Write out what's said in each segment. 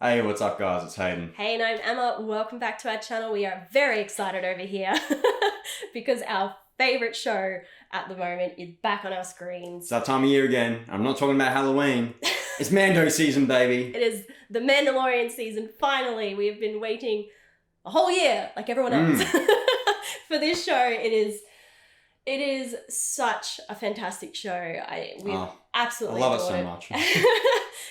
Hey, what's up guys? It's Hayden. Hey, and I'm Emma. Welcome back to our channel. We are very excited over here because our favourite show at the moment is back on our screens. It's that time of year again. I'm not talking about Halloween. It's Mando season, baby. It is the Mandalorian season. Finally, we have been waiting a whole year, like everyone else, for this show. It is such a fantastic show. We absolutely I love it adore so much.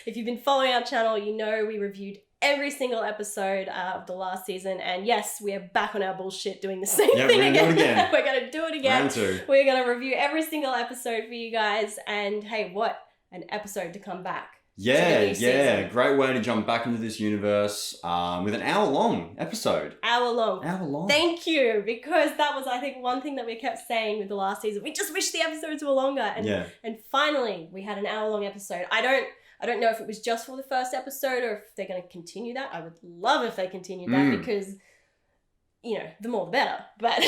If you've been following our channel, you know we reviewed every single episode of the last season, and yes, we are back on our bullshit doing the same thing again. We're going to do it again. Round two. We're going to review every single episode for you guys, and hey, what an episode to come back. Yeah. Great way to jump back into this universe with an hour-long episode. Hour long. Thank you, because that was, I think, one thing that we kept saying with the last season. We just wish the episodes were longer, and finally we had an hour-long episode. I don't know if it was just for the first episode or if they're going to continue that. I would love if they continued that because, you know, the more the better. But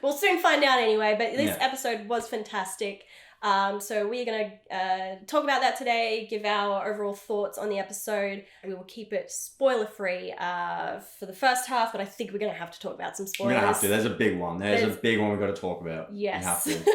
we'll soon find out anyway. But this episode was fantastic. So we're going to talk about that today, give our overall thoughts on the episode. We will keep it spoiler-free for the first half, but I think we're going to have to talk about some spoilers. We're going to have to. There's a big one. There's a big one we've got to talk about. Yes. We have to.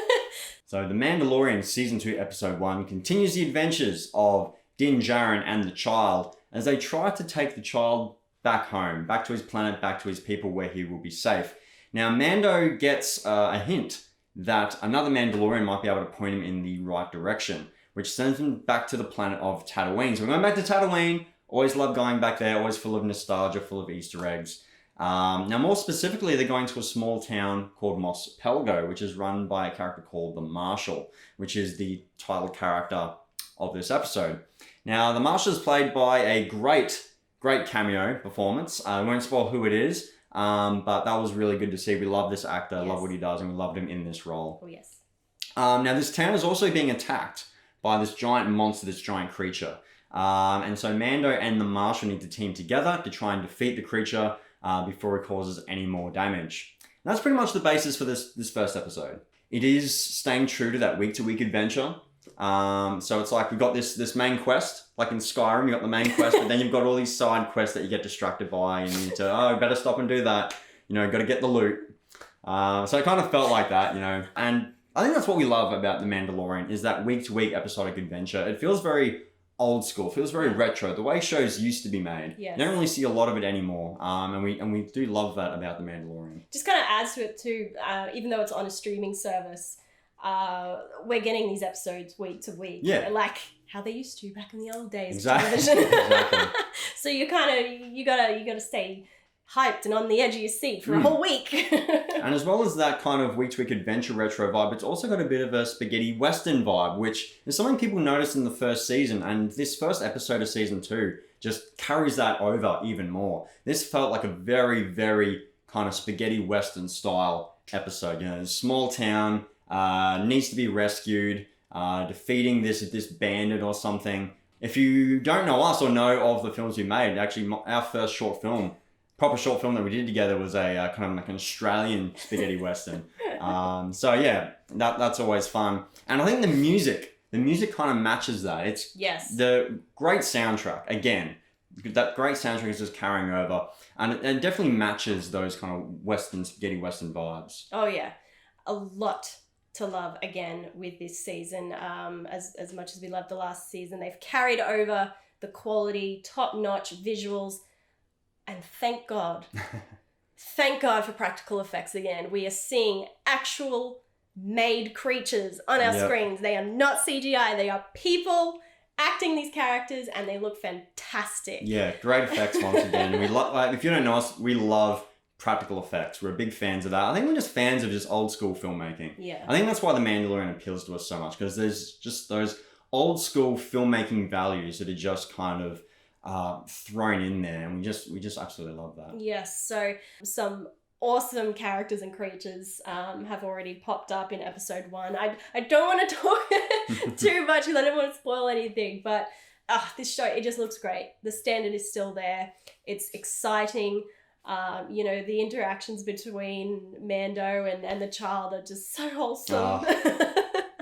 So The Mandalorian Season 2 Episode 1 continues the adventures of Din Djarin and the child as they try to take the child back home, back to his planet, back to his people where he will be safe. Now Mando gets a hint that another Mandalorian might be able to point him in the right direction, which sends him back to the planet of Tatooine. So we're going back to Tatooine. Always love going back there, always full of nostalgia, full of Easter eggs. Now, more specifically, they're going to a small town called Mos Pelgo, which is run by a character called the Marshal, which is the title character of this episode. Now, the Marshal is played by a great cameo performance. I won't spoil who it is, but that was really good to see. We love this actor, love what he does, and we loved him in this role. Oh, yes. Now, this town is also being attacked by this giant monster, this giant creature. And so Mando and the Marshal need to team together to try and defeat the creature before it causes any more damage. And that's pretty much the basis for this first episode. It is staying true to that week-to-week adventure. So it's like we've got this main quest, like in Skyrim, you've got the main quest, but then you've got all these side quests that you get distracted by, and you need to, better stop and do that. You know, got to get the loot. So it kind of felt like that, you know. And I think that's what we love about The Mandalorian, is that week-to-week episodic adventure. It feels very old school, feels very retro, the way shows used to be made. Yes. You don't really see a lot of it anymore, and we do love that about The Mandalorian. Just kind of adds to it too, even though it's on a streaming service, we're getting these episodes week to week, like how they used to back in the old days. Exactly. Of television. Exactly. So you gotta stay hyped and on the edge of your seat for a whole week. And as well as that kind of week-to-week adventure retro vibe, it's also got a bit of a spaghetti western vibe, which is something people noticed in the first season, and this first episode of season 2 just carries that over even more. This felt like a very, very kind of spaghetti western style episode. You know, a small town, needs to be rescued, defeating this bandit or something. If you don't know us or know of the films we made, actually our first proper short film that we did together was a kind of like an Australian spaghetti western. So yeah, that's always fun. And I think the music kind of matches that. It's the great soundtrack. Again, that great soundtrack is just carrying over, and it definitely matches those kind of spaghetti western vibes. Oh yeah, a lot to love again with this season. As much as we loved the last season, they've carried over the quality, top-notch visuals. And thank God for practical effects again. We are seeing actual made creatures on our screens. They are not CGI. They are people acting these characters, and they look fantastic. Yeah, great effects once again. We if you don't know us, we love practical effects. We're big fans of that. I think we're just fans of just old school filmmaking. Yeah. I think that's why The Mandalorian appeals to us so much, because there's just those old school filmmaking values that are just kind of thrown in there, and we just absolutely love that. Yes, so some awesome characters and creatures have already popped up in episode 1. I don't want to talk too much because I don't want to spoil anything, but this show, it just looks great. The standard is still there. It's exciting. You know, the interactions between Mando and the child are just so wholesome.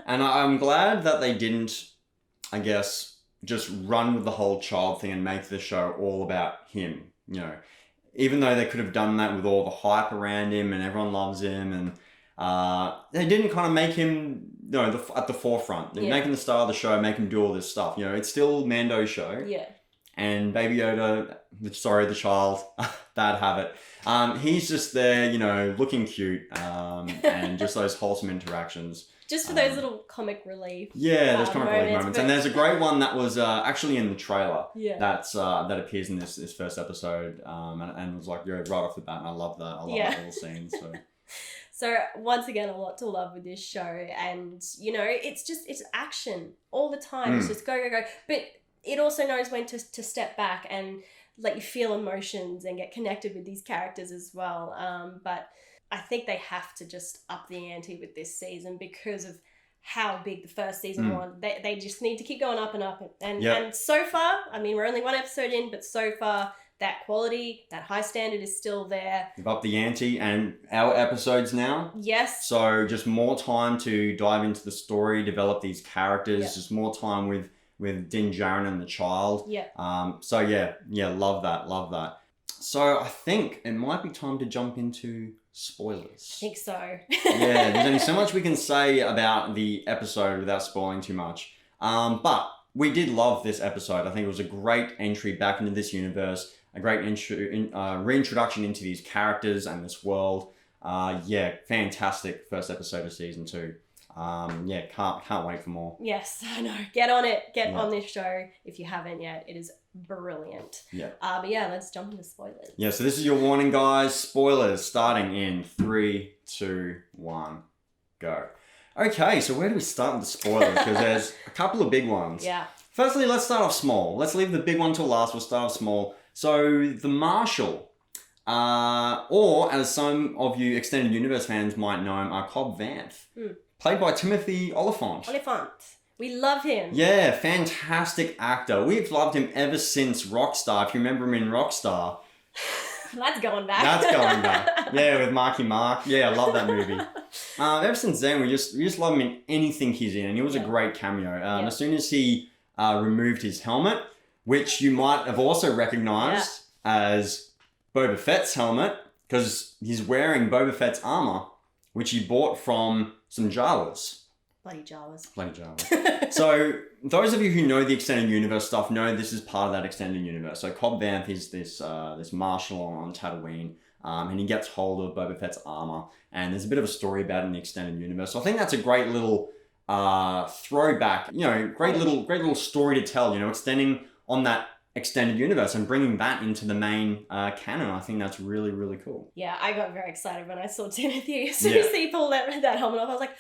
And I'm glad that they didn't, I guess, just run with the whole child thing and make the show all about him, you know. Even though they could have done that with all the hype around him and everyone loves him, and they didn't kind of make him, you know, at the forefront. They're making the star of the show, make him do all this stuff. You know, it's still Mando's show. Yeah. And Baby Yoda, the child, bad habit. He's just there, you know, looking cute, and just those wholesome interactions. Just for those little comic relief. Yeah, those comic relief moments. But... And there's a great one that was actually in the trailer. Yeah. That appears in this first episode, and was like, right off the bat, and I love that. I love that little scene. So. So once again, a lot to love with this show, and you know, it's action all the time. It's just go. But it also knows when to step back and let you feel emotions and get connected with these characters as well. But I think they have to just up the ante with this season because of how big the first season was. They just need to keep going up and up. And so far, I mean, we're only one episode in, but so far, that quality, that high standard is still there. We've upped the ante and our episodes now. Yes. So just more time to dive into the story, develop these characters, just more time with Din Djarin and the child. Yeah. So love that. So I think it might be time to jump into spoilers. I think so. Yeah, there's only so much we can say about the episode without spoiling too much. But we did love this episode. I think it was a great entry back into this universe, a great reintroduction into these characters and this world. Fantastic first episode of season 2. Can't wait for more. Yes, I know. Get on it. Get on this show if you haven't yet. It is brilliant. Yeah. Let's jump into spoilers. Yeah, so this is your warning, guys. Spoilers starting in 3, 2, 1, go. Okay, so where do we start with the spoilers? Because there's a couple of big ones. Yeah. Firstly, let's start off small. Let's leave the big one till last. We'll start off small. So the Marshal, or as some of you Extended Universe fans might know him, Cobb Vanth. Played by Timothy Olyphant. We love him. Yeah, fantastic actor. We've loved him ever since Rockstar. If you remember him in Rockstar. That's going back. Yeah, with Marky Mark. Yeah, I love that movie. Ever since then, we just love him in anything he's in. And he was a great cameo. As soon as he removed his helmet, which you might have also recognized as Boba Fett's helmet, because he's wearing Boba Fett's armor, which he bought from some Jawas. Bloody Jawas. So those of you who know the Extended Universe stuff know this is part of that Extended Universe. So Cobb Vanth is this Marshal on Tatooine, and he gets hold of Boba Fett's armor, and there's a bit of a story about it in the Extended Universe. So I think that's a great little throwback, you know, great little story to tell, you know, extending on that Extended Universe and bringing that into the main canon. I think that's really, really cool. Yeah, I got very excited when I saw Timothy. As soon as he pulled that helmet off, I was like,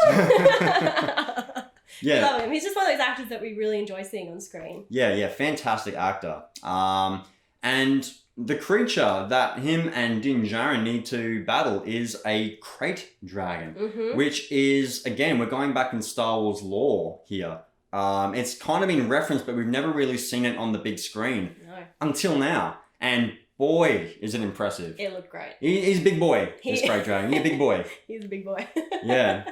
Oliver! Yeah. I love him. He's just one of those actors that we really enjoy seeing on screen. Yeah, fantastic actor. And the creature that him and Din Djarin need to battle is a krayt dragon, which is, again, we're going back in Star Wars lore here. It's kind of been referenced, but we've never really seen it on the big screen until now. And boy, is it impressive. It looked great. He's a big boy, this krayt dragon. He's a big boy. He's a big boy. Yeah.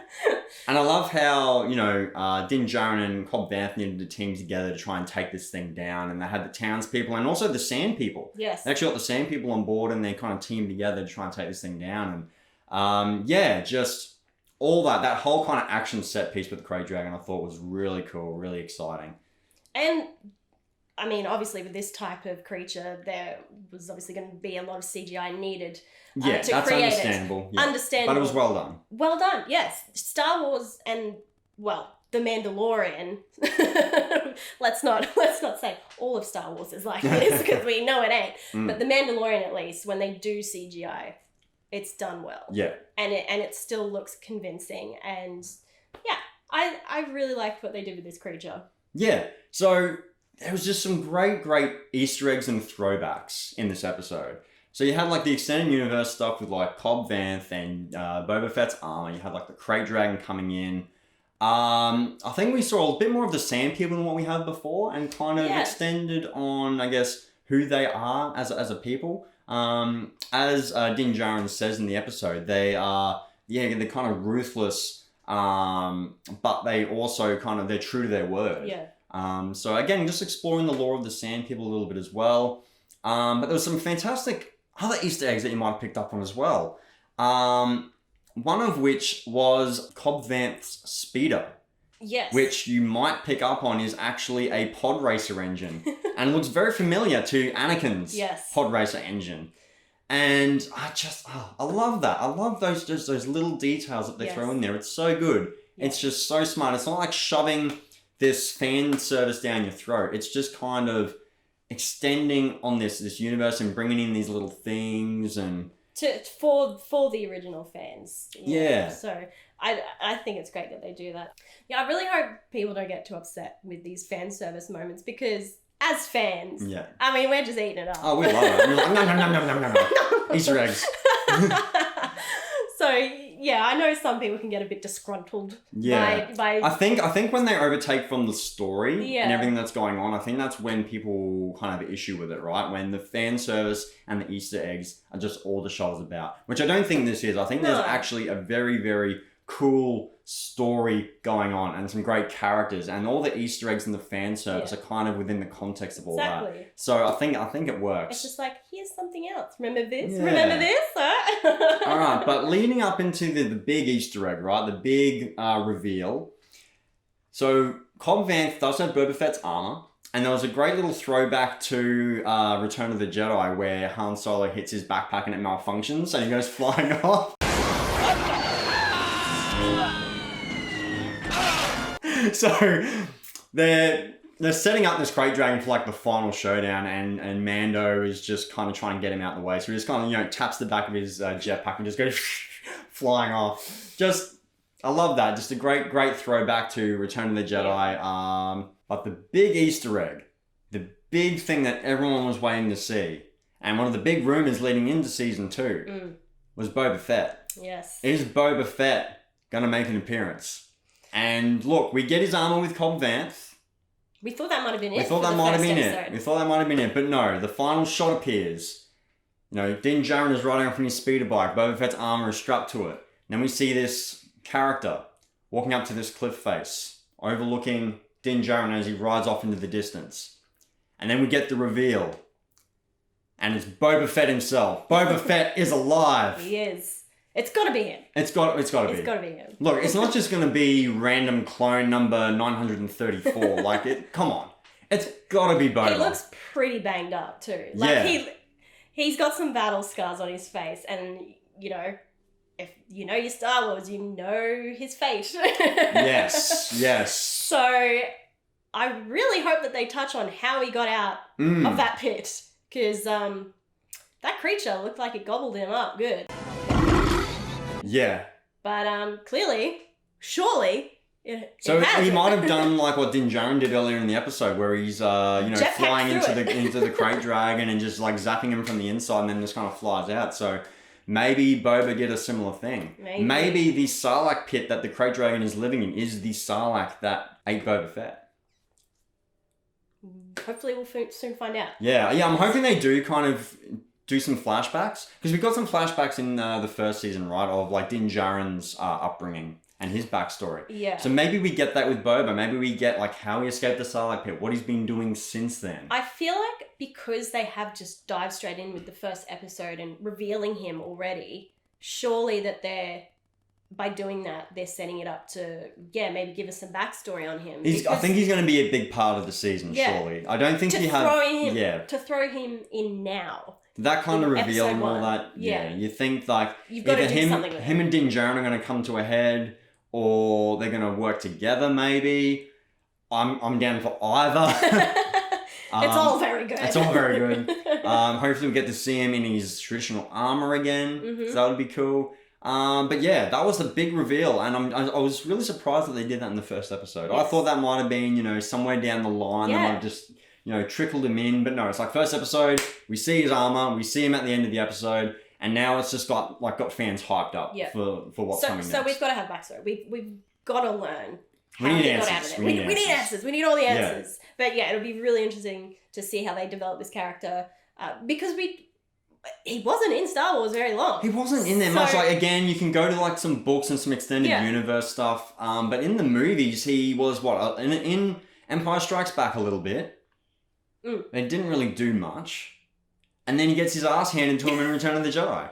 And I love how, you know, Din Djarin and Cobb Vanth needed to team together to try and take this thing down. And they had the townspeople and also the Sand People. Yes. They actually got the Sand People on board and they kind of teamed together to try and take this thing down. And just all that whole kind of action set piece with the krayt dragon I thought was really cool, really exciting. And I mean, obviously with this type of creature, there was obviously going to be a lot of CGI needed to that's create understandable. it. Yeah. Understandable. But it was well done. Well done, yes. Star Wars and, well, The Mandalorian. let's not say all of Star Wars is like this because we know it ain't. But The Mandalorian, at least, when they do CGI, it's done well. Yeah. And it still looks convincing. And yeah, I really liked what they did with this creature. Yeah. So there was just some great Easter eggs and throwbacks in this episode. So you had like the Extended Universe stuff with like Cobb Vanth and Boba Fett's armor. You had like the krayt dragon coming in. I think we saw a bit more of the Sand People than what we had before, and kind of extended on, I guess, who they are as a people. As Din Djarin says in the episode, they are they're kind of ruthless, but they also they're true to their word. Yeah. So again, just exploring the lore of the Sand People a little bit as well. But there was some fantastic other Easter eggs that you might have picked up on as well. One of which was Cobb Vanth's speeder. Yes. Which you might pick up on is actually a pod racer engine. And looks very familiar to Anakin's pod racer engine. And I love that. I love those little details that they throw in there. It's so good. Yeah. It's just so smart. It's not like shoving this fan service down your throat. It's just kind of extending on this universe and bringing in these little things and... For the original fans. Yeah. So I think it's great that they do that. Yeah, I really hope people don't get too upset with these fan service moments because as fans, I mean, we're just eating it up. Oh, we love it. We're like, nom, nom, nom, nom, nom, nom, nom. Easter eggs. So, yeah, I know some people can get a bit disgruntled. Yeah. By I think when they overtake from the story and everything that's going on, I think that's when people kind of have an issue with it, right? When the fan service and the Easter eggs are just all the show's about. Which I don't think this is. I think there's actually a very, very cool story going on and some great characters, and all the Easter eggs and the fan service are kind of within the context of all that. So I think it works. It's just like, here's something else. Remember this? Yeah. Remember this? Huh? All right, but leading up into the big Easter egg, right? The big reveal. So Cobb Vanth does have Boba Fett's armor, and there was a great little throwback to Return of the Jedi where Han Solo hits his backpack and it malfunctions and he goes flying off. So they're setting up this crate dragon for like the final showdown, and Mando is just kind of trying to get him out of the way. So he just kind of taps the back of his jetpack and just goes flying off. I love that. Just a great throwback to Return of the Jedi. But the big Easter egg, the big thing that everyone was waiting to see, and one of the big rumors leading into season 2 was Boba Fett. Yes. Is Boba Fett going to make an appearance? And look, we get his armor with Cobb Vanth. We thought that might have been it. We thought that might have been it. But no, the final shot appears. Din Djarin is riding off on his speeder bike. Boba Fett's armor is strapped to it. And then we see this character walking up to this cliff face, overlooking Din Djarin as he rides off into the distance. And then we get the reveal. And it's Boba Fett himself. Boba Fett is alive. He is. It's got to be him. It's got to be. It's got to be him. Look, it's not just going to be random clone number 934. Come on. It's got to be Boba. He looks pretty banged up too. He's got some battle scars on his face, and if you know your Star Wars, you know his fate. Yes. So I really hope that they touch on how he got out of that pit, because that creature looked like it gobbled him up good. Yeah. But surely, so he might have done like what Din Djarin did earlier in the episode, where he's flying into the crate dragon and just like zapping him from the inside, and then just kind of flies out. So maybe Boba did a similar thing. Maybe the Sarlacc pit that the crate dragon is living in is the Sarlacc that ate Boba Fett. Hopefully, we'll soon find out. Yeah. I'm hoping they do kind of do some flashbacks, because we got some flashbacks in the first season, right, of like Din Djarin's upbringing and his backstory. Yeah. So maybe we get that with Boba. Maybe we get like how he escaped the Sarlacc pit, what he's been doing since then. I feel like because they have just dived straight in with the first episode and revealing him already, surely that by doing that, they're setting it up to, maybe give us some backstory on him. I think he's going to be a big part of the season, surely. I don't think to throw him in now. That kind of reveal and all that, you think like either him and Din Djarin are going to come to a head, or they're going to work together maybe. I'm down for either. It's all very good. It's all very good. Hopefully we get to see him in his traditional armor again, so that would be cool. But yeah, that was the big reveal, and I was really surprised that they did that in the first episode. Yes. I thought that might have been, somewhere down the line, they might have just, trickled him in, but no, it's like first episode, we see his armor, we see him at the end of the episode, and now it's just got fans hyped up for what's coming next. So we've got to have backstory. We've got to learn how we need he answers. got out of there. We need answers. We need all the answers. But yeah, it'll be really interesting to see how they develop this character, because he wasn't in Star Wars very long. He wasn't in there much. Like, again, you can go to like some books and some extended universe stuff. But in the movies, he was in Empire Strikes Back a little bit. They didn't really do much. And then he gets his ass handed to him in Return of the Jedi.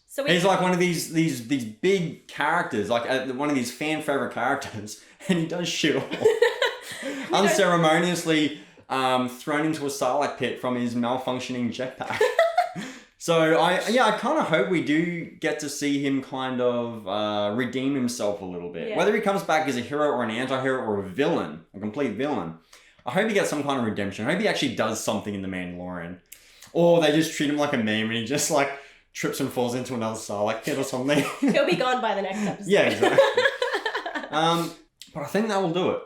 So he's like one of these big characters, like one of these fan favorite characters, and he does shit all. Unceremoniously thrown into a Sarlacc pit from his malfunctioning jetpack. So I kind of hope we do get to see him kind of redeem himself a little bit. Yeah. Whether he comes back as a hero or an anti-hero or a villain, a complete villain, I hope he gets some kind of redemption. I hope he actually does something in The Mandalorian. Or they just treat him like a meme and he just like trips and falls into another Sarlacc pit or something. He'll be gone by the next episode. Yeah, exactly. But I think that will do it.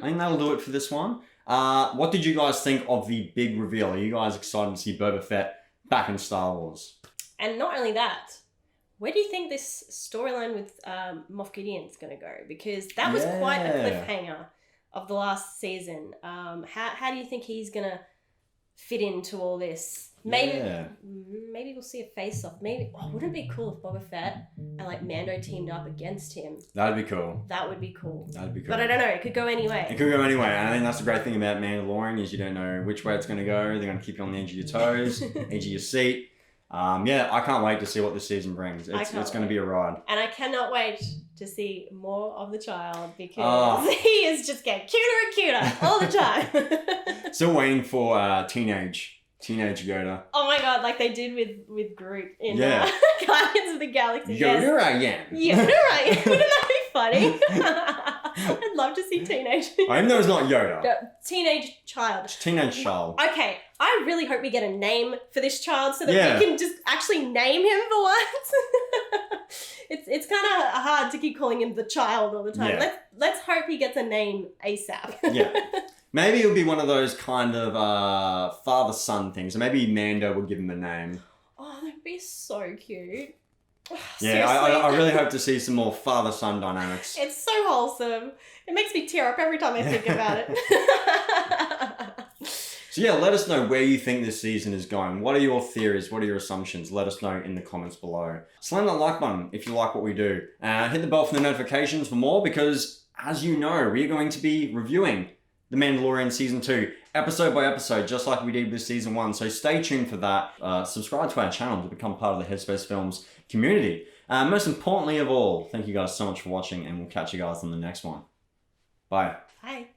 I think that will do it for this one. What did you guys think of the big reveal? Are you guys excited to see Boba Fett back in Star Wars? And not only that, where do you think this storyline with Moff Gideon's going to go? Because that was quite a cliffhanger of the last season. How do you think he's going to fit into all this? Maybe we'll see a face-off. Maybe wouldn't it be cool if Boba Fett and like Mando teamed up against him? That'd be cool. That would be cool. That'd be cool. But I don't know. It could go anyway. It could go anyway. And I think that's the great thing about Mandalorian is you don't know which way it's going to go. They're going to keep you on the edge of your toes, edge of your seat. I can't wait to see what this season brings. It's going to be a ride. And I cannot wait to see more of the child because he is just getting cuter and cuter all the time. Still waiting for teenage Yoda. Oh my god, like they did with Groot in Guardians of the Galaxy. Yoda I am. Yoda I am. Wouldn't that be funny? I'd love to see teenage. I know it's not Yoda. Teenage child. Teenage child. Okay, I really hope we get a name for this child so that we can just actually name him for once. It's kind of hard to keep calling him the child all the time. Yeah. Let's hope he gets a name ASAP. Yeah. Maybe it'll be one of those kind of father-son things. Or maybe Mando would give him a name. Oh, that'd be so cute. Yeah, I really hope to see some more father-son dynamics. It's so wholesome. It makes me tear up every time I think about it. So yeah, let us know where you think this season is going. What are your theories? What are your assumptions? Let us know in the comments below. Slam that like button if you like what we do. Hit the bell for the notifications for more because, as you know, we are going to be reviewing The Mandalorian Season 2, episode by episode, just like we did with Season 1. So stay tuned for that. Subscribe to our channel to become part of the Headspace Films community. Most importantly of all, thank you guys so much for watching and we'll catch you guys on the next one. Bye. Bye.